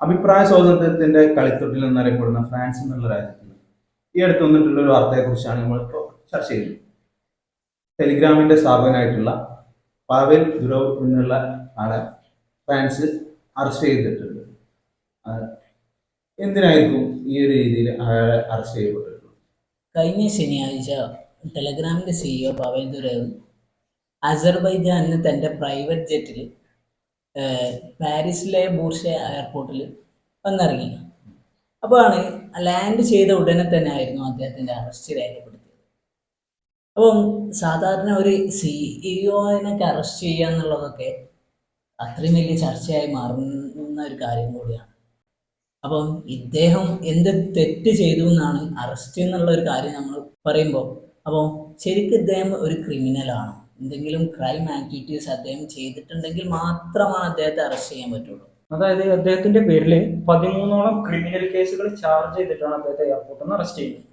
അഭിപ്രായ സ്വാതന്ത്ര്യത്തിന്റെ കളിത്തൊട്ടിൽ എന്നറിയപ്പെടുന്ന ഫ്രാൻസ് എന്നുള്ള രാജ്യത്തിൽ ഈ അടുത്ത് വന്നിട്ടുള്ള ഒരു വാർത്തയെ കുറിച്ചാണ് നമ്മളിപ്പോൾ ചർച്ച ചെയ്യുന്നത്. ടെലിഗ്രാമിന്റെ സ്ഥാപകനായിട്ടുള്ള പാവൽ ദുരവ് എന്നുള്ള ആളെ ഫ്രാൻസ് അറസ്റ്റ് ചെയ്തിട്ടുണ്ട്. എന്തിനായിരിക്കും ഈ ഒരു രീതിയിൽ അയാളെ അറസ്റ്റ് ചെയ്യപ്പെട്ടിട്ടുള്ളത്? കഴിഞ്ഞ ശനിയാഴ്ച ടെലഗ്രാമിന്റെ സിഇഒ പവേൽ ദുരവ് അസർബൈജാനിന് തന്റെ പ്രൈവറ്റ് ജെറ്റിൽ പാരീസിലെ ബൂർഷ എയർപോർട്ടിൽ വന്നിറങ്ങി. അപ്പോഴാണ് ലാൻഡ് ചെയ്ത ഉടനെ തന്നെ ആയിരുന്നു അദ്ദേഹത്തിന്റെ അറസ്റ്റ് രേഖപ്പെടുത്തിയത്. അപ്പം സാധാരണ ഒരു സിഇഒനൊക്കെ അറസ്റ്റ് ചെയ്യുക എന്നുള്ളതൊക്കെ അത്രയും വലിയ ചർച്ചയായി മാറുന്ന ഒരു കാര്യം കൂടിയാണ്. അപ്പം ഇദ്ദേഹം എന്ത് തെറ്റ് ചെയ്തു എന്നാണ് അറസ്റ്റ് എന്നുള്ള ഒരു കാര്യം നമ്മൾ പറയുമ്പോൾ, അപ്പോൾ ശരിക്കും ഇദ്ദേഹം ഒരു ക്രിമിനലാണ്. എന്തെങ്കിലും ക്രൈം ആക്ടിവിറ്റീസ് അദ്ദേഹം ചെയ്തിട്ടുണ്ടെങ്കിൽ മാത്രമാണ് അദ്ദേഹത്തെ അറസ്റ്റ് ചെയ്യാൻ പറ്റുള്ളൂ. അതായത് അദ്ദേഹത്തിന്റെ പേരിൽ 13ഓളം ക്രിമിനൽ കേസുകൾ ചാർജ് ചെയ്തിട്ടാണ് അദ്ദേഹത്തെ എയർപോർട്ടിൽ നിന്ന് അറസ്റ്റ് ചെയ്യുന്നത്.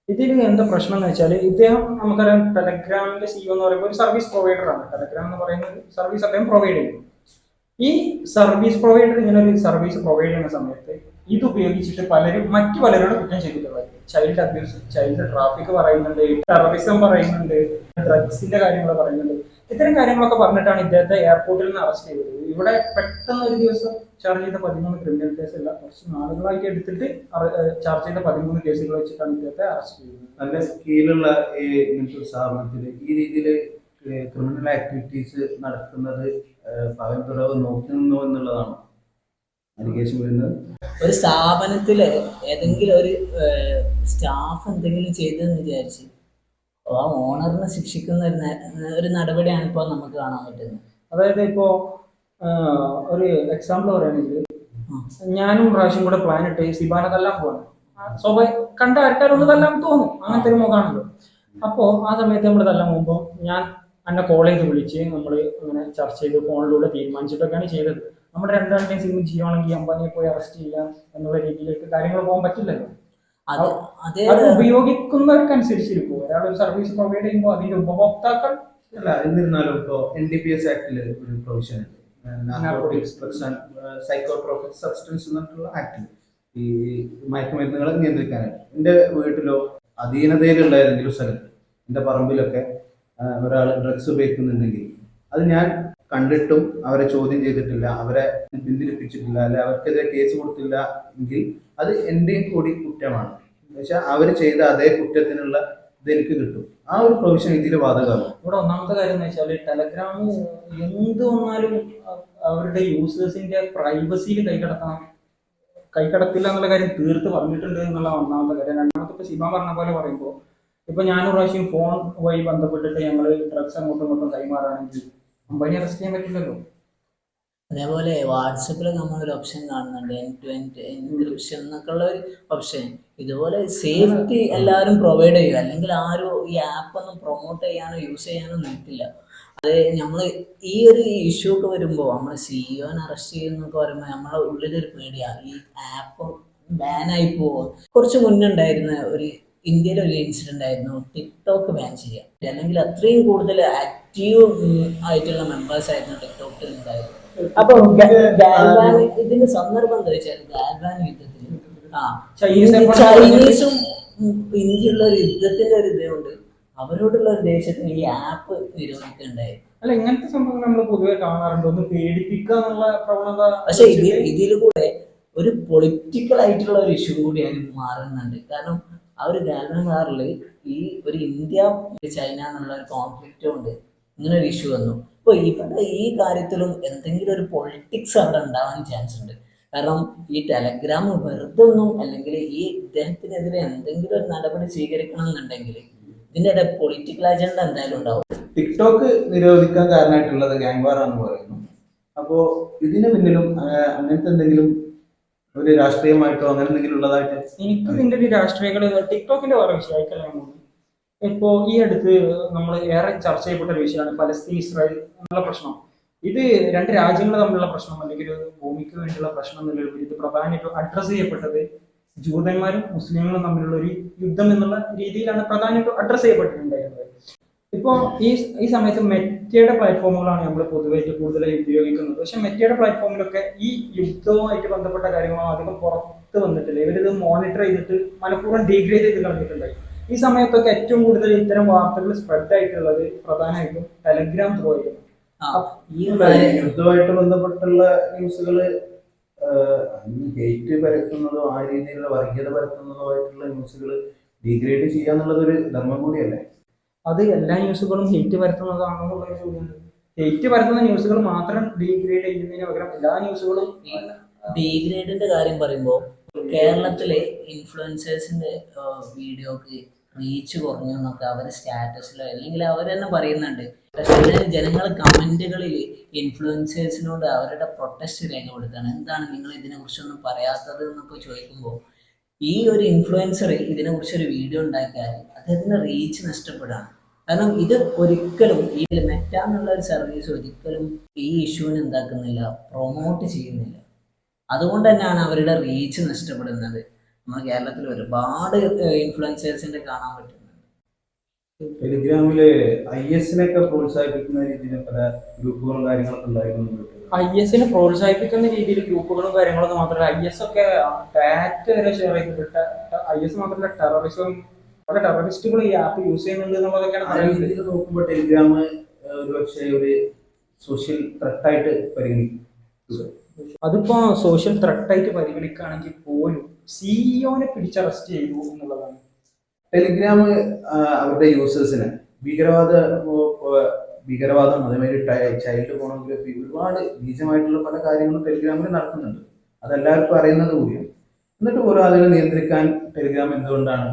ഇതിൽ എന്താ പ്രശ്നം എന്ന് വെച്ചാൽ, ഇദ്ദേഹം നമുക്കറിയാം ടെലഗ്രാമിന്റെ സിഇഒ എന്ന് പറയുമ്പോൾ ഒരു സർവീസ് പ്രൊവൈഡറാണ്. ടെലഗ്രാം എന്ന് പറയുന്ന ഒരു സർവീസ് അദ്ദേഹം പ്രൊവൈഡ് ചെയ്യുന്നു. ഈ സർവീസ് പ്രൊവൈഡർ ഇങ്ങനെ ഒരു സർവീസ് പ്രൊവൈഡ് ചെയ്യുന്ന സമയത്ത് ഇത് ഉപയോഗിച്ചിട്ട് മറ്റു പലരോട് കുറ്റം ചെയ്തിട്ടുള്ളത്. ചൈൽഡ് അബ്യൂസ്, ചൈൽഡ് ട്രാഫിക് പറയുന്നുണ്ട്, ടെററിസം പറയുന്നുണ്ട്, ഡ്രഗ്സിന്റെ കാര്യങ്ങൾ പറയുന്നുണ്ട്. ഇത്തരം കാര്യങ്ങളൊക്കെ പറഞ്ഞിട്ടാണ് ഇദ്ദേഹത്തെ എയർപോർട്ടിൽ നിന്ന് അറസ്റ്റ് ചെയ്തത്. ഇവിടെ പെട്ടെന്ന് ഒരു ദിവസം ചാർജ് ചെയ്ത 13 ക്രിമിനൽ കേസല്ല, കുറച്ച് നാളുകളായിട്ട് എടുത്തിട്ട് ചാർജ് ചെയ്ത 13 കേസുകൾ വെച്ചിട്ടാണ് ഇദ്ദേഹത്തെ അറസ്റ്റ് ചെയ്തത്. നല്ല സ്കീലുള്ള ഇങ്ങനത്തെ സ്ഥാപനത്തിൽ ഈ രീതിയിൽ ക്രിമിനൽ ആക്ടിവിറ്റീസ് നടക്കുന്നത് പകൽ തുറവ് നോക്കുന്നു എന്നുള്ളതാണ് അലിഗേഷൻ വരുന്നത്. ഒരു സ്ഥാപനത്തില് ഏതെങ്കിലും ഒരു സ്റ്റാഫ് എന്തെങ്കിലും ചെയ്തെന്ന് വിചാരിച്ച് ആ ഓണറിനെ ശിക്ഷിക്കുന്ന ഒരു നടപടിയാണ് ഇപ്പോൾ നമുക്ക് കാണാൻ പറ്റുന്നത്. അതായത് ഇപ്പോ ഒരു എക്സാമ്പിൾ പറയുകയാണെങ്കിൽ, ഞാനും പ്രാവശ്യം കൂടെ പ്ലാൻ ഇട്ട് സിബാന തല്ലാൻ പോകണം. കണ്ട ആൾക്കാരൊന്ന് തല്ലാൻ തോന്നും, അങ്ങനത്തെ ഒരു മുഖമാണല്ലോ. അപ്പോൾ ആ സമയത്ത് നമ്മൾ തല്ലാൻ പോകുമ്പോൾ ഞാൻ എന്നെ കോൾ ചെയ്ത് വിളിച്ച് നമ്മൾ അങ്ങനെ ചർച്ച ചെയ്ത് ഫോണിലൂടെ തീരുമാനിച്ചിട്ടൊക്കെയാണ് ചെയ്തത്. നമ്മുടെ രണ്ടാളുടെയും സിം ചെയ്യുവാണെങ്കിൽ അംബാനിയെ പോയി അറസ്റ്റ് ചെയ്യാം എന്നുള്ള രീതിയിലേക്ക് കാര്യങ്ങൾ പോകാൻ പറ്റില്ലല്ലോ. അത് ഉപയോഗിക്കുന്നവർക്കനുസരിച്ചിരിക്കും. ഒരാൾ ഒരു സർവീസ് പ്രൊവൈഡ് ചെയ്യുമ്പോൾ അതിന്റെ ഉപഭോക്താക്കൾ അല്ല. എന്നിരുന്നാലും ഇപ്പോൾ NDPS ആക്ടിൽ ഒരു പ്രൊവിഷൻ ഉണ്ട്, സൈക്കോട്രോപിക് സബ്സ്റ്റൻസ് എന്നുള്ള ആക്ടിൽ ഈ മയക്കുമരുന്നുകളെ നിയന്ത്രിക്കാനായിട്ട്. എൻ്റെ വീട്ടിലോ അധീനതയിലുള്ള ഏതെങ്കിലും സ്ഥലത്ത്, എൻ്റെ പറമ്പിലൊക്കെ ഒരാൾ ഡ്രഗ്സ് ഉപയോഗിക്കുന്നുണ്ടെങ്കിൽ അത് ഞാൻ കണ്ടിട്ടും അവരെ ചോദ്യം ചെയ്തിട്ടില്ല, അവരെ പിന്തിരിപ്പിച്ചിട്ടില്ല, അല്ലെ അവർക്കെതിരെ കേസ് കൊടുത്തില്ല എങ്കിൽ അത് എൻ്റെയും കൂടി കുറ്റമാണ്. എന്നുവെച്ചാൽ അവർ ചെയ്ത അതേ കുറ്റത്തിനുള്ള ഇത് എനിക്ക് കിട്ടും. ആ ഒരു പ്രൊവിഷൻ ഇതിൽ ബാധകമാണ്. ഇവിടെ ഒന്നാമത്തെ കാര്യം എന്ന് വെച്ചാൽ, ടെലഗ്രാം എന്ത് വന്നാലും അവരുടെ യൂസേഴ്സിന്റെ പ്രൈവസിയിൽ കൈകടത്തില്ല എന്നുള്ള കാര്യം തീർത്ത് പറഞ്ഞിട്ടുണ്ട് എന്നുള്ള ഒന്നാമത്തെ കാര്യം. രണ്ടാമത്തെ ഇപ്പൊ ശിവ പറഞ്ഞ പോലെ പറയുമ്പോൾ, ഇപ്പൊ ഞാനൊരു പ്രാവശ്യം ഫോൺ വഴി ബന്ധപ്പെട്ടിട്ട് ഞങ്ങൾ ഡ്രഗ്സ് അങ്ങോട്ടും ഇങ്ങോട്ടും കൈമാറുകയാണെങ്കിൽ അംബാനി അറസ്റ്റ് ചെയ്യാൻ പറ്റില്ലല്ലോ. അതേപോലെ വാട്സപ്പിൽ നമ്മളൊരു ഓപ്ഷൻ കാണുന്നുണ്ട്, എൻഡ് ടു എൻഡ് എൻക്രിപ്ഷൻ എന്നൊക്കെ ഉള്ള ഒരു ഓപ്ഷൻ. ഇതുപോലെ സേഫ്റ്റി എല്ലാവരും പ്രൊവൈഡ് ചെയ്യും, അല്ലെങ്കിൽ ആരും ഈ ആപ്പ് ഒന്നും പ്രൊമോട്ട് ചെയ്യാനോ യൂസ് ചെയ്യാനോ നിൽക്കില്ല. അത് നമ്മൾ ഈ ഒരു ഇഷ്യൂ ഒക്കെ വരുമ്പോൾ, നമ്മൾ സിഇഒനെ അറസ്റ്റ് ചെയ്യുന്നൊക്കെ പറയുമ്പോൾ നമ്മളെ ഉള്ളിലൊരു പേടിയാണ്, ഈ ആപ്പ് ബാനായി പോകും. കുറച്ച് മുന്നുണ്ടായിരുന്ന ഒരു ഇന്ത്യയിലെ ഒരു ഇൻസിഡന്റ് ആയിരുന്നു ടിക്ടോക്ക് ബാൻ ചെയ്യുക. അല്ലെങ്കിൽ അത്രയും കൂടുതൽ ആക്റ്റീവ് ആയിട്ടുള്ള മെമ്പേഴ്സ് ആയിരുന്നു ടിക്ടോക്കിൽ ഉണ്ടായിരുന്നത്. അപ്പൊ ഗാൽവാൻ ഇതിന്റെ സന്ദർഭം എന്താ വെച്ചാൽ, ഗാൽവാൻ യുദ്ധത്തിൽ ചൈനീസും ഇന്ത്യയുള്ള ഒരു യുദ്ധത്തിന്റെ ഒരു ഇതുകൊണ്ട് അവരോടുള്ള ഒരു ദേശത്തിന് ഈ ആപ്പ് നിരോധിക്കുകയുണ്ടായി. അല്ല, ഇങ്ങനത്തെ സംഭവങ്ങൾ നമ്മൾ പൊതുവെ കാണാറുണ്ട്, ഒന്ന് പേടിപ്പിക്കുക എന്നുള്ള പ്രവണത. പക്ഷെ ഇതിൽ കൂടെ ഒരു പൊളിറ്റിക്കൽ ആയിട്ടുള്ള ഒരു ഇഷ്യൂ കൂടി അതിന് മാറുന്നുണ്ട്. കാരണം ആ ഒരു ഗാൽവാൻ വാറിൽ ഈ ഒരു ഇന്ത്യ ചൈന എന്നുള്ള ഒരു കോൺഫ്ലിക്റ്റ് കൊണ്ട് ഇങ്ങനെ ഒരു ഇഷ്യൂ വന്നു. അപ്പോൾ ഇവിടെ ഈ കാര്യത്തിലും എന്തെങ്കിലും ഒരു പൊളിറ്റിക്സ് അവിടെ ഉണ്ടാവാൻ ചാൻസ് ഉണ്ട്. കാരണം ഈ ടെലഗ്രാം വെറുതെ ഒന്നും, അല്ലെങ്കിൽ ഈ ഇദ്ദേഹത്തിനെതിരെ എന്തെങ്കിലും ഒരു നടപടി സ്വീകരിക്കണം എന്നുണ്ടെങ്കിൽ ഇതിൻ്റെ ഇടയിൽ പൊളിറ്റിക്കൽ അജണ്ട എന്തായാലും ഉണ്ടാവും. ടിക്ടോക്ക് നിരോധിക്കാൻ കാരണമായിട്ടുള്ളത് ഗ്യാങ് വാർ ആണെന്ന് പറയുന്നു. അപ്പോൾ ഇതിന് പിന്നിലും അങ്ങനത്തെ എന്തെങ്കിലും ഒരു രാഷ്ട്രീയമായിട്ടോ അങ്ങനെ എന്തെങ്കിലും ഉള്ളതായിട്ട് എനിക്ക് ഇതിന്റെ ഒരു രാഷ്ട്രീയങ്ങൾ ടിക്ടോക്കിന്റെ വേറെ വിഷയമായിക്കല്ല. ഇപ്പോ ഈ അടുത്ത് നമ്മൾ ഏറെ ചർച്ച ചെയ്യപ്പെട്ട ഒരു വിഷയമാണ് ഫലസ്തീൻ ഇസ്രായേൽ എന്നുള്ള പ്രശ്നം. ഇത് രണ്ട് രാജ്യങ്ങൾ തമ്മിലുള്ള പ്രശ്നം, അല്ലെങ്കിൽ ഒരു ഭൂമിക്ക് വേണ്ടിയുള്ള പ്രശ്നം എന്നുള്ള ഇത് പ്രധാനമായിട്ടും അഡ്രസ്സ് ചെയ്യപ്പെട്ടത് ജൂതന്മാരും മുസ്ലിങ്ങളും തമ്മിലുള്ള ഒരു യുദ്ധം എന്നുള്ള രീതിയിലാണ് പ്രധാനമായിട്ടും അഡ്രസ്സ് ചെയ്യപ്പെട്ടിട്ടുണ്ടായിരുന്നത്. ഇപ്പോൾ ഈ സമയത്ത് മെറ്റയുടെ പ്ലാറ്റ്ഫോമുകളാണ് നമ്മൾ പൊതുവായിട്ട് കൂടുതലായി ഉപയോഗിക്കുന്നത്. പക്ഷെ മെറ്റയുടെ പ്ലാറ്റ്ഫോമിലൊക്കെ ഈ യുദ്ധവുമായിട്ട് ബന്ധപ്പെട്ട കാര്യങ്ങളോ അധികം പുറത്ത് വന്നിട്ടില്ല. ഇവരിത് മോണിറ്റർ ചെയ്തിട്ട് മനഃപൂർവ്വം ഡീഗ്രേഡ് ചെയ്ത് കളഞ്ഞിട്ടുണ്ടായി. ഈ സമയത്തൊക്കെ ഏറ്റവും കൂടുതൽ ഇത്തരം വാർത്തകൾ സ്പ്രെഡ് ആയിട്ടുള്ളത് പ്രധാനമായിട്ടും ടെലഗ്രാം ത്രൂ ആയിരുന്നു. യുദ്ധമായിട്ട് ബന്ധപ്പെട്ടുള്ള ന്യൂസുകള് ഹെയ്റ്റ് പരത്തുന്നതോ ആ രീതിയിലുള്ള വർഗീയത പരത്തുന്നതോ ആയിട്ടുള്ള ന്യൂസുകൾ ഡീഗ്രേഡ് ചെയ്യാന്നുള്ളത് ഒരു ധർമ്മം കൂടിയല്ലേ? അത് എല്ലാ ന്യൂസുകളും ഹെയ്റ്റ് പരത്തുന്നതാണെന്നുള്ളൊരു ചോദ്യമുണ്ട്. ഹെയ്റ്റ് പരത്തുന്ന ന്യൂസുകൾ മാത്രം ഡീഗ്രേഡ് ചെയ്യുന്നതിന് പകരം എല്ലാ ന്യൂസുകളും ഡീഗ്രേഡിന്റെ കാര്യം പറയുമ്പോൾ കേരളത്തിലെ ഇൻഫ്ലുവൻസേഴ്സിന്റെ വീഡിയോക്ക് റീച്ച് കുറഞ്ഞു എന്നൊക്കെ അവർ സ്റ്റാറ്റസിലോ അല്ലെങ്കിൽ അവർ തന്നെ പറയുന്നുണ്ട്. പക്ഷേ ജനങ്ങൾ കമന്റുകളിൽ ഇൻഫ്ലുവൻസേഴ്സിനോട് അവരുടെ പ്രൊട്ടസ്റ്റ് രേഖപ്പെടുത്താണ്. എന്താണ് നിങ്ങൾ ഇതിനെ കുറിച്ചൊന്നും പറയാത്തത് എന്നൊക്കെ ചോദിക്കുമ്പോൾ ഈ ഒരു ഇൻഫ്ലുവൻസർ ഇതിനെ കുറിച്ചൊരു വീഡിയോ ഉണ്ടാക്കിയാൽ അദ്ദേഹത്തിന് റീച്ച് നഷ്ടപ്പെടുകയാണ്. കാരണം ഇത് ഒരിക്കലും ഈ മെറ്റ എന്നുള്ള ഒരു സർവീസ് ഒരിക്കലും ഈ ഇഷ്യൂവിനെ എന്താക്കുന്നില്ല, പ്രൊമോട്ട് ചെയ്യുന്നില്ല. അതുകൊണ്ട് തന്നെയാണ് അവരുടെ റീച്ച് നഷ്ടപ്പെടുന്നത്. നമ്മുടെ കേരളത്തിൽ ഒരുപാട് ഇൻഫ്ലുവൻസേഴ്സിന്റെ കാണാൻ പറ്റുന്നുണ്ട്. ടെലിഗ്രാമില് IS-നെയൊക്കെ പ്രോത്സാഹിപ്പിക്കുന്ന രീതിയിൽ പല ഗ്രൂപ്പുകളും കാര്യങ്ങളൊക്കെ ഉണ്ടായിരുന്നു. IS പ്രോത്സാഹിപ്പിക്കുന്ന രീതിയിൽ ഗ്രൂപ്പുകളും കാര്യങ്ങളൊന്നും മാത്രമല്ല, IS ഒക്കെ ഡാറ്റ വരെ ഷെയർ ചെയ്തിട്ട് IS മാത്രമല്ല ടെററിസം, പല ടെററിസ്റ്റുകൾ ഈ ആപ്പ് യൂസ് ചെയ്യുന്നുണ്ട് എന്നുള്ളതൊക്കെയാണ് പറയുന്നത്. നോക്കുമ്പോൾ ടെലിഗ്രാം ഒരുപക്ഷെ ഒരു സോഷ്യൽ ത്രെട്ടായിട്ട് പരിഗണിക്കും. അതിപ്പോ സോഷ്യൽ ത്രെട്ടായിട്ട് പരിഗണിക്കുകയാണെങ്കിൽ പോലും CEO-നെ പിടിച്ചറസ്റ്റ് ചെയ്തു എന്നുള്ളതാണ്. ടെലിഗ്രാം അവരുടെ യൂസേഴ്സിന് ഭീകരവാദം അതേമാതിരി ചൈൽഡ് പോണോഗ്രഫി ഒരുപാട് നീചമായിട്ടുള്ള പല കാര്യങ്ങളും ടെലിഗ്രാമിൽ നടക്കുന്നുണ്ട്. അതെല്ലാവർക്കും അറിയുന്നത് കൂടിയാണ്. എന്നിട്ട് പോലും അതിനെ നിയന്ത്രിക്കാൻ ടെലിഗ്രാം എന്തുകൊണ്ടാണ്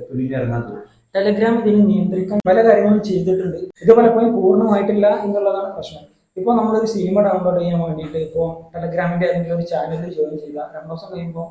തുനിഞ്ഞിറങ്ങാത്തത്? ടെലിഗ്രാം ഇതിനെ നിയന്ത്രിക്കാൻ പല കാര്യങ്ങളും ചെയ്തിട്ടുണ്ട്. ഇത് പലപ്പോഴും പൂർണ്ണമായിട്ടില്ല എന്നുള്ളതാണ് പ്രശ്നം. ഇപ്പോൾ നമ്മളൊരു സിനിമ ഡൗൺലോഡ് ചെയ്യാൻ വേണ്ടിയിട്ട് ഇപ്പോൾ ടെലഗ്രാമിന്റെ ഏതെങ്കിലും ഒരു ചാനലിൽ ജോയിൻ ചെയ്താൽ 2 ദിവസം കഴിയുമ്പോൾ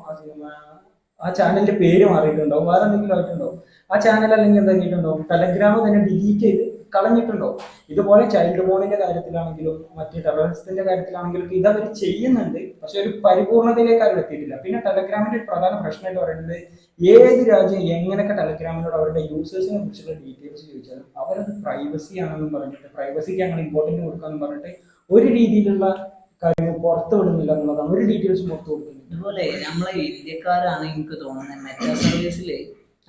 ആ ചാനലിന്റെ പേര് മാറിയിട്ടുണ്ടാവും, വേറെ എന്തെങ്കിലും ആയിട്ടുണ്ടാവും. ആ ചാനൽ അല്ലെങ്കിൽ എന്താക്കിയിട്ടുണ്ടാവും, ടെലഗ്രാം തന്നെ ഡിലീറ്റ് ചെയ്ത് കളഞ്ഞിട്ടുണ്ടാവും. ഇതുപോലെ ചൈൽഡ് മോണിന്റെ കാര്യത്തിലാണെങ്കിലും മറ്റ് ടെററിസത്തിന്റെ കാര്യത്തിലാണെങ്കിലും ഇതവർ ചെയ്യുന്നുണ്ട്. പക്ഷെ ഒരു പരിപൂർണതയിലേക്ക് അവർ എത്തിയിട്ടില്ല. പിന്നെ ടെലഗ്രാമിന്റെ ഒരു പ്രധാന പ്രശ്നമായിട്ട് പറയുന്നത്, ഏത് രാജ്യം എങ്ങനെയൊക്കെ ടെലഗ്രാമിനോട് അവരുടെ യൂസേഴ്സിനെ കുറിച്ചുള്ള ഡീറ്റെയിൽസ് ചോദിച്ചാലും അവരത് പ്രൈവസി ആണെന്നും പറഞ്ഞിട്ട്, പ്രൈവസിക്ക് ഞങ്ങൾ ഇമ്പോർട്ടൻറ്റ് കൊടുക്കാമെന്ന് പറഞ്ഞിട്ട് ഒരു രീതിയിലുള്ള കാര്യങ്ങൾ പുറത്തു വിടുന്നില്ല എന്നുള്ളതാണ്. ഒരു ഡീറ്റെയിൽസ് പുറത്തു കൊടുക്കുന്നില്ല. അതുപോലെ നമ്മളെ ഇന്ത്യക്കാരാണ് എനിക്ക് തോന്നുന്നത് മെറ്റാ സർവീസിൽ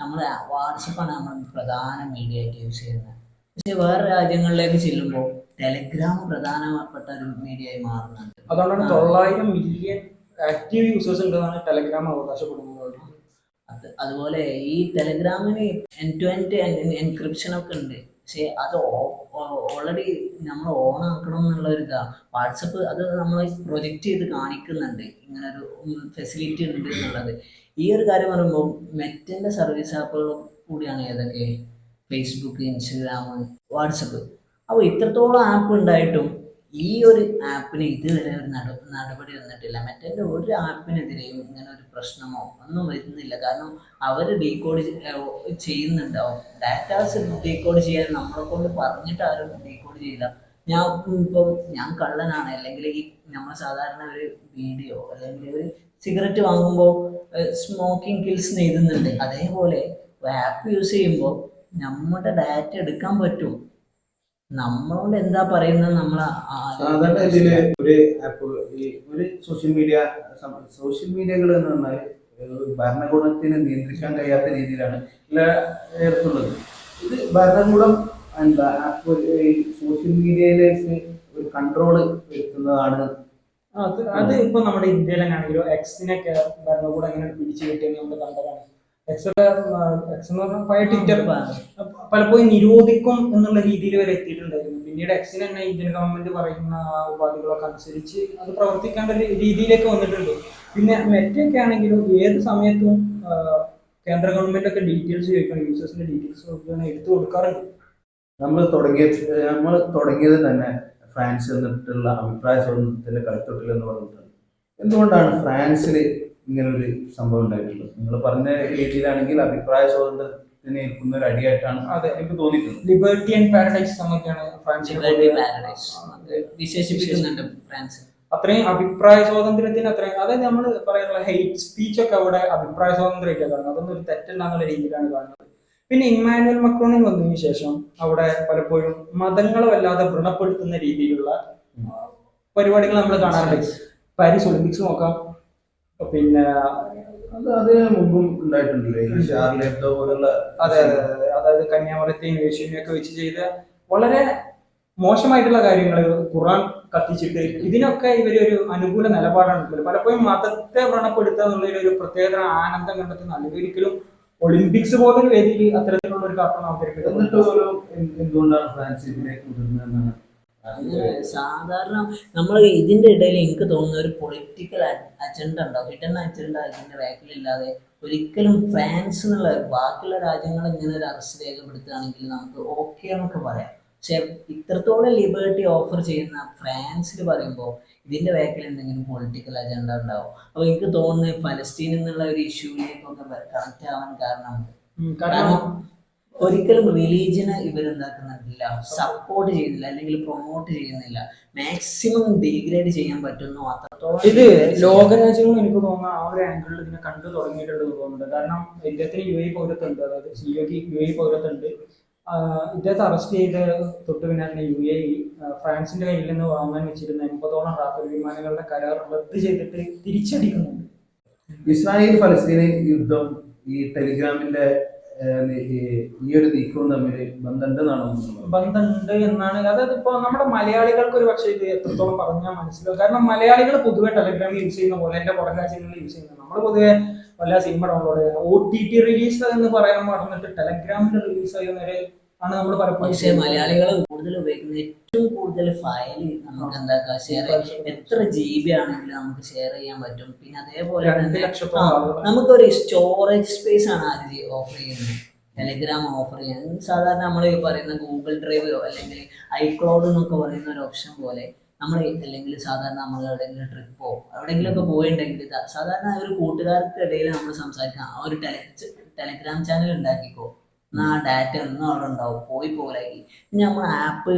നമ്മളെ വാട്സപ്പാണ് നമ്മൾ പ്രധാന മീഡിയ ആയിട്ട് യൂസ് ചെയ്യുന്നത്. പക്ഷെ വേറെ രാജ്യങ്ങളിലേക്ക് ചെല്ലുമ്പോൾ ടെലഗ്രാം പ്രധാനപ്പെട്ട ഒരു മീഡിയ ആയി മാറുന്നുണ്ട്. അതുകൊണ്ടാണ് 900 മില്യൺ ആക്റ്റീവ് യൂസേഴ്സ് ഉണ്ടെന്നാണ് ടെലഗ്രാം അവകാശപ്പെടുന്നത്. അതുപോലെ ഈ ടെലഗ്രാമിന് എൻഡ് ടു എൻഡ് എൻക്രിപ്ഷൻ ഒക്കെ ഉണ്ട്. പക്ഷെ അത് ഓൾറെഡി നമ്മൾ ഓൺ ആക്കണം എന്നുള്ള ഒരു ഇതാണ്. വാട്സപ്പ് അത് നമ്മൾ പ്രൊജക്റ്റ് ചെയ്ത് കാണിക്കുന്നുണ്ട്, ഇങ്ങനൊരു ഫെസിലിറ്റി ഉണ്ട് എന്നുള്ളത്. ഈ ഒരു കാര്യം പറയുമ്പോൾ മെറ്റിൻ്റെ സർവീസ് ആപ്പുകൾ കൂടിയാണ് ഏതൊക്കെ, ഫേസ്ബുക്ക്, ഇൻസ്റ്റഗ്രാം, വാട്സപ്പ്. അപ്പോൾ ഇത്രത്തോളം ആപ്പ് ഉണ്ടായിട്ടും ഈ ഒരു ആപ്പിന് ഇതുവരെ ഒരു നടപടി വന്നിട്ടില്ല. മറ്റേ ഒരു ആപ്പിനെതിരെയും ഇങ്ങനെ ഒരു പ്രശ്നമോ ഒന്നും വരുന്നില്ല. കാരണം അവർ ഡീകോഡ് ചെയ്യുന്നുണ്ടാവും. ഡാറ്റാസ് ഡീകോഡ് ചെയ്യാൻ നമ്മളെ കൊണ്ട് പറഞ്ഞിട്ട് ആരും ഡീകോഡ് ചെയ്യില്ല. ഞാൻ കള്ളനാണ്, അല്ലെങ്കിൽ ഈ നമ്മൾ സാധാരണ ഒരു വീഡിയോ അല്ലെങ്കിൽ ഒരു സിഗരറ്റ് വാങ്ങുമ്പോൾ സ്മോക്കിംഗ് കിൽസ് എഴുതുന്നുണ്ട്. അതേപോലെ ആപ്പ് യൂസ് ചെയ്യുമ്പോൾ നമ്മുടെ ഡാറ്റ എടുക്കാൻ പറ്റും. നമ്മളോട് എന്താ പറയുന്നത് നമ്മൾ സാധാരണ ഇതില് ഒരു ആപ്പ് ഒരു സോഷ്യൽ മീഡിയകൾ എന്ന് പറഞ്ഞാൽ ഭരണകൂടത്തിന് നിയന്ത്രിക്കാൻ കഴിയാത്ത രീതിയിലാണ് ഉള്ളത്. ഇത് ഭരണകൂടം എന്താ ആപ്പ് സോഷ്യൽ മീഡിയയിലേക്ക് ഒരു കൺട്രോള് വരുത്തുന്നതാണ്. അത് ഇപ്പൊ നമ്മുടെ ഇന്ത്യയിൽ തന്നെയാണെങ്കിലും എക്സിനൊക്കെ ഭരണകൂടം എങ്ങനെ പിടിച്ചു കിട്ടിയെന്ന് നമ്മൾ കണ്ടതാണ്. എക്സ് എന്ന് പറഞ്ഞാൽ പഴയ ട്വിറ്റർ പലപ്പോഴും നിരോധിക്കും എന്നുള്ള രീതിയിൽ വരെ എത്തിയിട്ടുണ്ടായിരുന്നു. പിന്നീട് എക്സിന് തന്നെ ഇന്ത്യൻ ഗവൺമെന്റ് പറയുന്ന ഉപാധികളൊക്കെ അനുസരിച്ച് അത് പ്രവർത്തിക്കേണ്ട ഒരു രീതിയിലേക്ക് വന്നിട്ടുണ്ട്. പിന്നെ മെറ്റയൊക്കെ ആണെങ്കിലും ഏത് സമയത്തും കേന്ദ്ര ഗവൺമെന്റ് ഒക്കെ ഡീറ്റെയിൽസ് ചോദിക്കണം, യൂസേഴ്സിന്റെ ഡീറ്റെയിൽസ് എടുത്തു കൊടുക്കാറുണ്ട്. നമ്മൾ തുടങ്ങിയത് തന്നെ ഫ്രാൻസിൽ നിന്നിട്ടുള്ള അഭിപ്രായ സ്വാതന്ത്ര്യത്തിന്റെ കളിത്തൊട്ടിൽ എന്ന് പറഞ്ഞിട്ടാണ്. എന്തുകൊണ്ടാണ് ഫ്രാൻസിൽ ഇങ്ങനൊരു സംഭവം ഉണ്ടായിട്ടുള്ളത്? നിങ്ങൾ പറഞ്ഞ രീതിയിലാണെങ്കിൽ അഭിപ്രായ സ്വാതന്ത്ര്യത്തിന് ഏൽക്കുന്ന ഒരു അടിയായിട്ടാണ് എനിക്ക് തോന്നിയിട്ടുള്ളത്. ലിബർട്ടി ആൻഡ് പാരഡൈസ് എന്നൊക്കെയാണ് വിശേഷിപ്പിക്കുന്നുണ്ട് ഫ്രാൻസ്. അത്രയും അഭിപ്രായ സ്വാതന്ത്ര്യത്തിന് അത്രയും, അതായത് നമ്മൾ പറയാനുള്ള ഹെയ്റ്റ് സ്പീച്ച് ഒക്കെ അവിടെ അഭിപ്രായ സ്വാതന്ത്ര്യമായിട്ടാണ് കാണുന്നത്. അതൊന്നും ഒരു തെറ്റല്ല എന്നുള്ള രീതിയിലാണ് കാണുന്നത്. പിന്നെ ഇമ്മാനുവൽ മക്രോണിൽ വന്നതിന് ശേഷം അവിടെ പലപ്പോഴും മതങ്ങളെ വല്ലാതെ വ്രണപ്പെടുത്തുന്ന രീതിയിലുള്ള പരിപാടികൾ നമ്മൾ കാണാറുണ്ട്. പാരീസ് ഒളിമ്പിക്സ് നോക്കാം, പിന്നെ അത് മുമ്പും ഉണ്ടായിട്ടുണ്ടല്ലേ ഈ ഷാർലി ഹെബ്ഡോ പോലുള്ള. അതെ അതെ അതെ, അതായത് കന്യാമറത്തെയും യേശുവിനെയും ഒക്കെ വെച്ച് ചെയ്ത വളരെ മോശമായിട്ടുള്ള കാര്യങ്ങൾ, ഖുർആൻ കത്തിച്ചിട്ട്, ഇതിനൊക്കെ ഇവരൊരു അനുകൂല നിലപാടാണ് എടുക്കുന്നത്. പലപ്പോഴും മതത്തെ വ്രണപ്പെടുത്തുക എന്നുള്ളൊരു പ്രത്യേക ആനന്ദം കണ്ടെത്തുന്ന, അല്ലെങ്കിൽ ഒരിക്കലും ഒളിമ്പിക്സ് പോലൊരു വേദിയിൽ അത്തരത്തിലുള്ള ഒരു കാർട്ടൂൺ അവതരിപ്പിക്കുന്നത്. എന്നിട്ട് ഒരു എന്തുകൊണ്ടാണ് ഫ്രാൻസ് ഇതിലേക്ക് മുതിർന്നതെന്നാണ് സാധാരണ നമ്മൾ ഇതിന്റെ ഇടയിൽ എനിക്ക് തോന്നുന്ന ഒരു പൊളിറ്റിക്കൽ അജണ്ട ഉണ്ടാവും, ഹിഡൻ അജണ്ട ഇതിന്റെ ബാക്കിലില്ലാതെ ഒരിക്കലും ഫ്രാൻസ് എന്നുള്ള ബാക്കിയുള്ള രാജ്യങ്ങൾ ഇങ്ങനെ ഒരു അറസ്റ്റ് രേഖപ്പെടുത്തുകയാണെങ്കിൽ നമുക്ക് ഓക്കെ എന്നൊക്കെ പറയാം. പക്ഷെ ഇത്രത്തോളം ലിബർട്ടി ഓഫർ ചെയ്യുന്ന ഫ്രാൻസിൽ പറയുമ്പോൾ ഇതിന്റെ ബാക്കിൽ എന്തെങ്കിലും പൊളിറ്റിക്കൽ അജണ്ട ഉണ്ടാവും. അപ്പൊ എനിക്ക് തോന്നുന്നത് ഫലസ്തീൻ എന്നുള്ള ഒരു ഇഷ്യൂവിലേക്കൊക്കെ കണക്ട് ആവാൻ കാരണം ഒരിക്കലും റിലീജിയനെ ഇവരെന്താക്കുന്നില്ല, സപ്പോർട്ട് ചെയ്യുന്നില്ല, അല്ലെങ്കിൽ പ്രൊമോട്ട് ചെയ്യുന്നില്ല. മാക്സിമം ഡീഗ്രേഡ് ചെയ്യാൻ പറ്റുന്നു അത്രത്തോളം. ഇത് ലോകരാജ്യങ്ങൾ എനിക്ക് തോന്നുന്ന ആ ഒരു ആംഗിളിൽ ഇതിനെ കണ്ടു തുടങ്ങിയിട്ടുണ്ടെന്ന് തോന്നുന്നുണ്ട്. കാരണം ഇദ്ദേഹത്തിന് യു എ പൗരത്വമുണ്ട്, അതായത് സിഒക്ക് യു എ പൗരത്വമുണ്ട്. ഇദ്ദേഹത്തെ അറസ്റ്റ് ചെയ്ത് തൊട്ട് പിന്നെ തന്നെ യു എ ഫ്രാൻസിന്റെ കയ്യിൽ നിന്ന് വാങ്ങാൻ വെച്ചിരുന്ന 80ഓളം റാഫേൽ വിമാനങ്ങളുടെ കരാർ റദ്ദ് ചെയ്തിട്ട് തിരിച്ചടിക്കുന്നുണ്ട്. ഇസ്രായേൽ ഫലസ്തീൻ യുദ്ധം ഈ ടെലിഗ്രാമിന്റെ ഈ ഒരു നീക്കവും തമ്മിൽ ബന്ധമുണ്ടെന്നാണോ? ബന്ധമുണ്ട് എന്നാണ്. അതായത് ഇപ്പൊ നമ്മുടെ മലയാളികൾക്ക് ഒരു പക്ഷേ ഇത് എത്രത്തോളം പറഞ്ഞാൽ മനസ്സിലാവും. കാരണം മലയാളികൾ പൊതുവെ ടെലിഗ്രാം യൂസ് ചെയ്യുന്ന പോലെ എന്റെ പുറം രാജ്യങ്ങളിൽ യൂസ് ചെയ്യുന്നത്, നമ്മൾ പൊതുവെ വല്ല സിനിമ ഡൗൺലോഡ് ചെയ്യുന്നത് OTT റിലീസ് എന്ന് പറയാൻ മറന്നിട്ട് ടെലഗ്രാമിന്റെ റിലീസ് ചെയ്യുന്നവരെ ആണ് നമ്മൾ പലപ്പോഴും. പക്ഷേ മലയാളികൾ കൂടുതൽ ഉപയോഗിക്കുന്ന ഏറ്റവും കൂടുതൽ ഫയൽ നമുക്ക് എന്താക്കാം ഷെയർ, എത്ര GB ആണെങ്കിലും നമുക്ക് ഷെയർ ചെയ്യാൻ പറ്റും. പിന്നെ അതേപോലെ തന്നെ നമുക്കൊരു സ്റ്റോറേജ് സ്പേസ് ആണ് ആര് ഓഫർ ചെയ്യുന്നത്, ടെലിഗ്രാം ഓഫർ ചെയ്യുന്നത്. സാധാരണ നമ്മൾ പറയുന്ന ഗൂഗിൾ ഡ്രൈവ് അല്ലെങ്കിൽ ഐക്ലൗഡ് എന്നൊക്കെ പറയുന്ന ഒരു ഓപ്ഷൻ പോലെ നമ്മൾ, അല്ലെങ്കിൽ സാധാരണ നമ്മൾ എവിടെയെങ്കിലും ട്രിപ്പോ എവിടെയെങ്കിലും ഒക്കെ പോയിട്ടുണ്ടെങ്കിൽ സാധാരണ ഒരു കൂട്ടുകാർക്കിടയിൽ നമ്മൾ സംസാരിക്കാം, ആ ഒരു ടെലിഗ്രാം ചാനൽ ഉണ്ടാക്കിക്കോ, എന്നാൽ ആ ഡാറ്റ ഒന്നും അവിടെ ഉണ്ടാവും, പോലാക്കി. ഇനി നമ്മൾ ആപ്പ്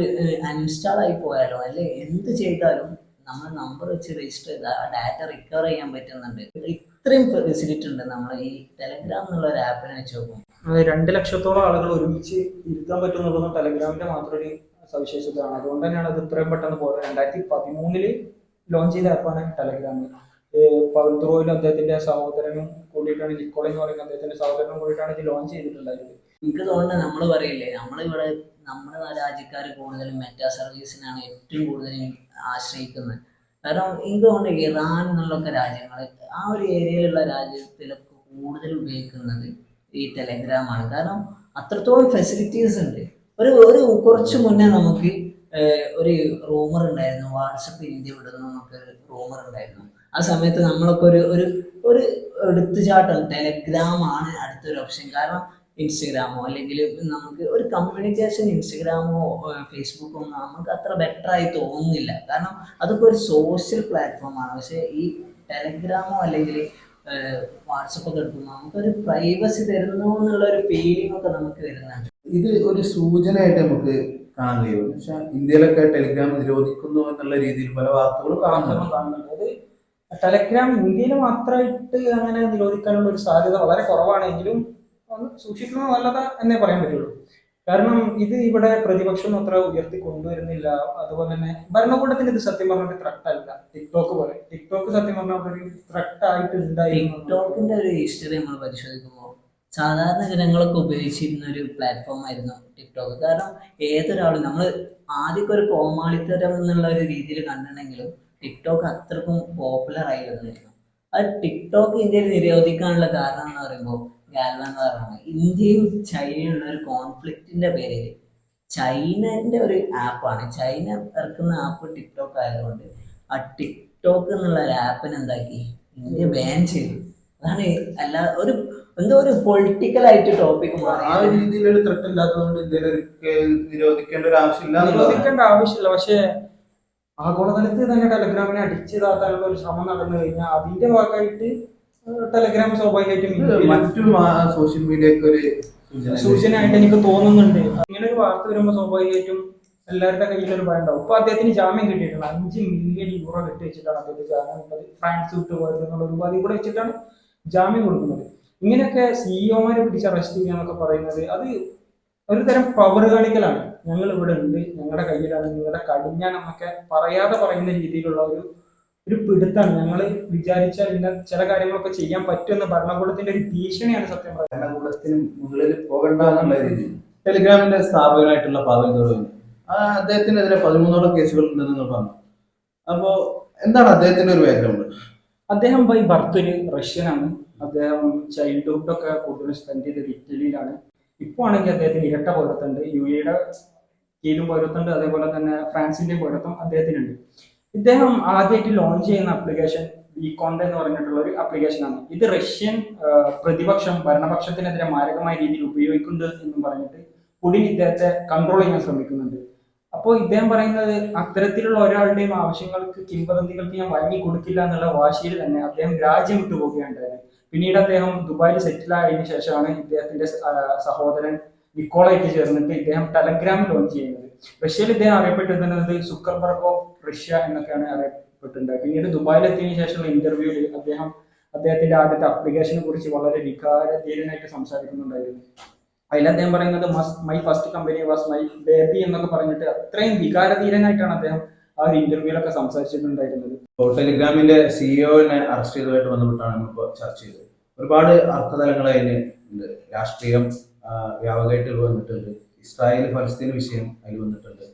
അൺഇൻസ്റ്റാൾ ആയി പോയാലോ അല്ലെ എന്ത് ചെയ്താലും നമ്മൾ നമ്പർ വെച്ച് രജിസ്റ്റർ ചെയ്ത് ആ ഡാറ്റ റിക്കവർ ചെയ്യാൻ പറ്റുന്നുണ്ട്. ഇത്രയും ഫെസിലിറ്റി ഉണ്ട് നമ്മൾ ഈ ടെലഗ്രാം എന്നുള്ള ഒരു ആപ്പിനെ വെച്ച് നോക്കും. 2 ലക്ഷത്തോളം ആളുകൾ ഒരുമിച്ച് ഇരുത്താൻ പറ്റുന്നുള്ളത് ടെലഗ്രാമിന്റെ മാത്രം ഒരു സവിശേഷതയാണ്. അതുകൊണ്ട് തന്നെയാണ് അത് ഇത്രയും പെട്ടെന്ന് പോകുന്നത്. 2013 ലോഞ്ച് ചെയ്ത ആപ്പാണ് ടെലഗ്രാം. പവൽ ത്രോയിൽ അദ്ദേഹത്തിന്റെ സഹോദരനും കൂടിയിട്ടാണ്, നിക്കോള എന്ന് പറയുന്ന അദ്ദേഹത്തിന്റെ സഹോദരനും കൂടിയിട്ടാണ് ഇത് ലോഞ്ച് ചെയ്തിട്ടുള്ളത്. എനിക്ക് തോന്നുന്നത് നമ്മൾ പറയില്ലേ, നമ്മളിവിടെ നമ്മുടെ രാജ്യക്കാർ കൂടുതലും മെറ്റാ സർവീസിനാണ് ഏറ്റവും കൂടുതൽ ആശ്രയിക്കുന്നത്. കാരണം എനിക്ക് തോന്നുന്നത് ഇറാൻ എന്നുള്ളൊക്കെ രാജ്യങ്ങൾ, ആ ഒരു ഏരിയയിലുള്ള രാജ്യത്തിലൊക്കെ കൂടുതൽ ഉപയോഗിക്കുന്നത് ഈ ടെലഗ്രാമാണ്. കാരണം അത്രത്തോളം ഫെസിലിറ്റീസ് ഉണ്ട്. ഒരു കുറച്ച് മുന്നേ നമുക്ക് ഒരു റൂമർ ഉണ്ടായിരുന്നു, വാട്സപ്പ് ഇന്ത്യ വിടുന്നു എന്നൊക്കെ ഒരു റൂമർ ഉണ്ടായിരുന്നു. ആ സമയത്ത് നമ്മളൊക്കെ ഒരു എടുത്തുചാട്ടം ടെലഗ്രാം ആണ് അടുത്തൊരു ഓപ്ഷൻ. കാരണം ഇൻസ്റ്റഗ്രാമോ അല്ലെങ്കിൽ നമുക്ക് ഒരു കമ്മ്യൂണിക്കേഷൻ ഇൻസ്റ്റഗ്രാമോ ഫേസ്ബുക്കോ ഒന്നും നമുക്ക് അത്ര ബെറ്റർ ആയി തോന്നുന്നില്ല. കാരണം അതൊക്കെ ഒരു സോഷ്യൽ പ്ലാറ്റ്ഫോമാണ്. പക്ഷേ ഈ ടെലഗ്രാമോ അല്ലെങ്കിൽ വാട്സപ്പ് ഒക്കെ എടുക്കുമ്പോൾ നമുക്കൊരു പ്രൈവസി തരുന്നു എന്നുള്ള ഒരു ഫീലിംഗ് ഒക്കെ നമുക്ക് വരുന്നുണ്ട്. ഇത് ഒരു സൂചനയായിട്ട് നമുക്ക് കാണാൻ കഴിയും. പക്ഷെ ഇന്ത്യയിലൊക്കെ ടെലിഗ്രാം നിരോധിക്കുന്നു എന്നുള്ള രീതിയിൽ പല വാർത്തകളും കാണുന്നുണ്ട്. അത് ടെലഗ്രാം ഇന്ത്യയിൽ മാത്രമായിട്ട് അങ്ങനെ നിരോധിക്കാനുള്ള ഒരു സാധ്യത വളരെ കുറവാണെങ്കിലും ഒന്ന് സൂക്ഷിക്കുന്നത് നല്ലതാ എന്നേ പറയാൻ പറ്റുള്ളൂ. കാരണം ഇത് ഇവിടെ പ്രതിപക്ഷം അത്ര ഉയർത്തി കൊണ്ടുവരുന്നില്ല. അതുപോലെ തന്നെ ഭരണകൂടത്തിന് ഇത് സത്യം പറഞ്ഞ ത്രെട്ട് അല്ല. ടിക്ടോക്ക് പോലെ, ടിക്ടോക്ക് സത്യം പറഞ്ഞ ഒരു ത്രെട്ട് ആയിട്ട് ഉണ്ടായിരുന്നു. ടിക്ടോക്കിന്റെ ഒരു ഹിസ്റ്ററി നമ്മൾ പരിശോധിക്കുമ്പോൾ സാധാരണ ജനങ്ങളൊക്കെ ഉപയോഗിച്ചിരുന്ന ഒരു പ്ലാറ്റ്ഫോം ആയിരുന്നു ടിക്ടോക്ക്. കാരണം ഏതൊരാളും നമ്മൾ ആദ്യമൊക്കെ ഒരു കോമാളിത്തരം എന്നുള്ള ഒരു രീതിയിൽ കണ്ടിട്ടുണ്ടെങ്കിലും ടിക്ടോക്ക് അത്രക്കും പോപ്പുലർ ആയി വന്നിരുന്നു. അത് ടിക്ടോക്ക് ഇന്ത്യയിൽ നിരോധിക്കാനുള്ള കാരണം എന്ന് പറയുമ്പോൾ ഗാൽവൻ എന്ന് പറയുന്നത് ഇന്ത്യയും ചൈനയുള്ള ഒരു കോൺഫ്ലിക്റ്റിന്റെ പേരിൽ ചൈനന്റെ ഒരു ആപ്പാണ്, ചൈന ഇറക്കുന്ന ആപ്പ് ടിക്ടോക്ക് ആയതുകൊണ്ട് ആ ടിക്ടോക്ക് എന്നുള്ള ഒരു ആപ്പിനെ എന്താക്കി ഇന്ത്യ ബാൻ ചെയ്തു. അതാണ് എന്തോ ഒരു പൊളിറ്റിക്കൽ ആയിട്ട് ടോപ്പിക് മാറി. ആ രീതിയിൽ ഒരു ത്രെട്ട് ഇല്ലാത്തതുകൊണ്ട് ഇന്ത്യയിൽ നിരോധിക്കേണ്ട ഒരു ആവശ്യമില്ല. പക്ഷേ ആഗോളതലത്തിൽ തന്നെ ടെലഗ്രാമിനെ അടിച്ചിതാക്കാനുള്ള ഒരു ശ്രമം നടന്നു കഴിഞ്ഞാൽ അതിന്റെ ഭാഗമായിട്ട് ടെലഗ്രാം സ്വാഭാവികമായിട്ടും മറ്റു സോഷ്യൽ മീഡിയക്ക് ഒരു സൂചനയായിട്ട് എനിക്ക് തോന്നുന്നുണ്ട്. ഇങ്ങനെ ഒരു വാർത്ത വരുമ്പോൾ സ്വാഭാവികമായിട്ടും എല്ലാവരുടെ കയ്യിലൊരു ഭയം ഉണ്ടാവും. ഇപ്പൊ അദ്ദേഹത്തിന് ജാമ്യം കിട്ടിയിട്ടുണ്ട്. 5 മില്യൺ യൂറോ കെട്ടി വെച്ചിട്ടാണ് അദ്ദേഹത്തിന് ജാമ്യം, ഫ്രാൻസ് വിട്ടു പോയത് എന്നുള്ള ഒരു ഉപാധി കൂടെ വെച്ചിട്ടാണ് ജാമ്യം കൊടുക്കുന്നത്. ഇങ്ങനെയൊക്കെ സിഇഒമാരെ പിടിച്ച് അറസ്റ്റ് ചെയ്യുക എന്നൊക്കെ പറയുന്നത് അത് ഒരു തരം പവർ കാണിക്കലാണ്. ഞങ്ങൾ ഇവിടെ ഉണ്ട്, ഞങ്ങളുടെ കയ്യിലാണ്, നിങ്ങളുടെ കടിഞ്ഞാണെന്നൊക്കെ പറയാതെ പറയുന്ന രീതിയിലുള്ള ഒരു പിടുത്താണ്. ഞങ്ങൾ വിചാരിച്ചാൽ ഇന്ന ചില കാര്യങ്ങളൊക്കെ ചെയ്യാൻ പറ്റുമെന്ന് ഭരണകൂടത്തിന്റെ ഒരു ഭീഷണിയാണ് സത്യം പറയുന്നത്. ഭരണകൂടത്തിന് മുകളിൽ പോകണ്ട എന്നുള്ള രീതിയിൽ ടെലിഗ്രാമിന്റെ സ്ഥാപകനായിട്ടുള്ള പാവൽ ദുറോവിന് അദ്ദേഹത്തിനെതിരെ 13ഓളം കേസുകൾ ഉണ്ടെന്ന് നിങ്ങൾ പറഞ്ഞു. അപ്പോ എന്താണ് അദ്ദേഹത്തിന്റെ ഒരു ബാക്ക്ഗ്രൗണ്ട്? അദ്ദേഹം ബൈ ബർത്ത് ഒരു റഷ്യനാണ്. അദ്ദേഹം ചൈൽഡ്ഹുഡ് ഒക്കെ കൂടുതലും സ്പെൻഡ് ചെയ്തത് ഇറ്റലിയിലാണ്. ഇപ്പോൾ ആണെങ്കിൽ അദ്ദേഹത്തിന് ഇരട്ട പൗരത്വമുണ്ട്. UAE കീഴിലും പൗരത്വമുണ്ട്, അതേപോലെ തന്നെ ഫ്രാൻസിന്റെയും പൗരത്വം അദ്ദേഹത്തിനുണ്ട്. ഇദ്ദേഹം ആദ്യമായിട്ട് ലോഞ്ച് ചെയ്യുന്ന ആപ്ലിക്കേഷൻ വീക്കോണ്ട് എന്ന് പറഞ്ഞിട്ടുള്ള ഒരു ആപ്ലിക്കേഷനാണ്. ഇത് റഷ്യൻ പ്രതിപക്ഷം ഭരണപക്ഷത്തിനെതിരെ മാരകമായ രീതിയിൽ ഉപയോഗിക്കുന്നുണ്ട് എന്നും പറഞ്ഞിട്ട് പുടിൻ ഇദ്ദേഹത്തെ കൺട്രോൾ ചെയ്യാൻ ശ്രമിക്കുന്നുണ്ട്. അപ്പോൾ ഇദ്ദേഹം പറയുന്നത് അത്തരത്തിലുള്ള ഒരാളുടെയും ആവശ്യങ്ങൾക്ക് കിംവദന്തികൾക്ക് ഞാൻ വഴങ്ങി കൊടുക്കില്ല എന്നുള്ള വാശിയിൽ തന്നെ അദ്ദേഹം രാജ്യം വിട്ടു പോവുകയുണ്ടായത്. പിന്നീട് അദ്ദേഹം ദുബായിൽ സെറ്റിൽ ആയതിനു ശേഷമാണ് ഇദ്ദേഹത്തിന്റെ സഹോദരൻ നിക്കോളായിട്ട് ചേർന്നിട്ട് ഇദ്ദേഹം ടെലഗ്രാം ലോഞ്ച് ചെയ്യുന്നത്. റഷ്യയിൽ ഇദ്ദേഹം അറിയപ്പെട്ടിരുന്നത് സുക്കർബർഗ് ഓഫ് റഷ്യ എന്നൊക്കെയാണ് അറിയപ്പെട്ടിട്ടുണ്ട്. പിന്നീട് ദുബായിലെത്തിയതിനു ശേഷമുള്ള ഇന്റർവ്യൂവിൽ അദ്ദേഹത്തിന്റെ ആദ്യത്തെ ആപ്ലിക്കേഷനെ കുറിച്ച് വളരെ വികാരധീരനായിട്ട് സംസാരിക്കുന്നുണ്ടായിരുന്നു. അതിൽ അദ്ദേഹം പറയുന്നത് my first company was my baby എന്നൊക്കെ പറഞ്ഞിട്ട് അത്രയും വികാരധീരനായിട്ടാണ് അദ്ദേഹം ആ ഒരു ഇന്റർവ്യൂലൊക്കെ സംസാരിച്ചിട്ടുണ്ടായിരുന്നത്. ടെലിഗ്രാമിന്റെ സിഇഒനെ അറസ്റ്റ് ചെയ്തതുമായിട്ട് ബന്ധപ്പെട്ടാണ് നമ്മളിപ്പോൾ ചർച്ച ചെയ്തത്. ഒരുപാട് അർത്ഥതലങ്ങൾ അതിന് ഉണ്ട്. രാഷ്ട്രീയം വ്യാപകമായിട്ട് വന്നിട്ടുണ്ട്. ഇസ്രായേൽ ഫലസ്തീൻ വിഷയം അതിൽ വന്നിട്ടുണ്ട്.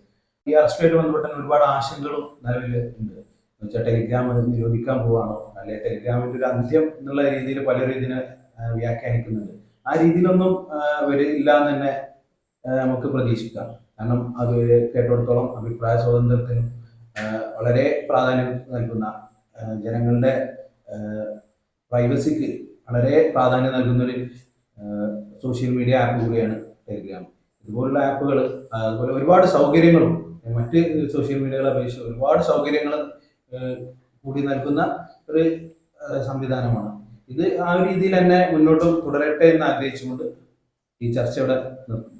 ഈ അറസ്റ്റുമായിട്ട് ബന്ധപ്പെട്ട ഒരുപാട് ആശങ്കകളും നിലവിൽ ഉണ്ട്. എന്ന് വെച്ചാൽ ടെലിഗ്രാം നിരോധിക്കാൻ പോവാണോ, അല്ലെങ്കിൽ ടെലിഗ്രാമിന്റെ ഒരു അന്ത്യം എന്നുള്ള രീതിയിൽ പലരും ഇതിനെ വ്യാഖ്യാനിക്കുന്നുണ്ട്. ആ രീതിയിലൊന്നും വരില്ല എന്ന് തന്നെ നമുക്ക് പ്രതീക്ഷിക്കാം. കാരണം അത് കേട്ടിടത്തോളം അഭിപ്രായ സ്വാതന്ത്ര്യത്തിനും വളരെ പ്രാധാന്യം നൽകുന്ന, ജനങ്ങളുടെ പ്രൈവസിക്ക് വളരെ പ്രാധാന്യം നൽകുന്നൊരു സോഷ്യൽ മീഡിയ ആപ്പ് കൂടിയാണ് ടെലിഗ്രാം. ഇതുപോലുള്ള ആപ്പുകൾ അതുപോലെ ഒരുപാട് സൗകര്യങ്ങളും മറ്റ് സോഷ്യൽ മീഡിയകളെ അപേക്ഷിച്ച് ഒരുപാട് സൗകര്യങ്ങൾ കൂടി നൽകുന്ന ഒരു സംവിധാനമാണ്. ഇത് ആ ഒരു രീതിയിൽ തന്നെ മുന്നോട്ട് തുടരട്ടെ എന്ന് ആഗ്രഹിച്ചുകൊണ്ട് ഈ ചർച്ച ഇവിടെ നിർത്തുന്നു.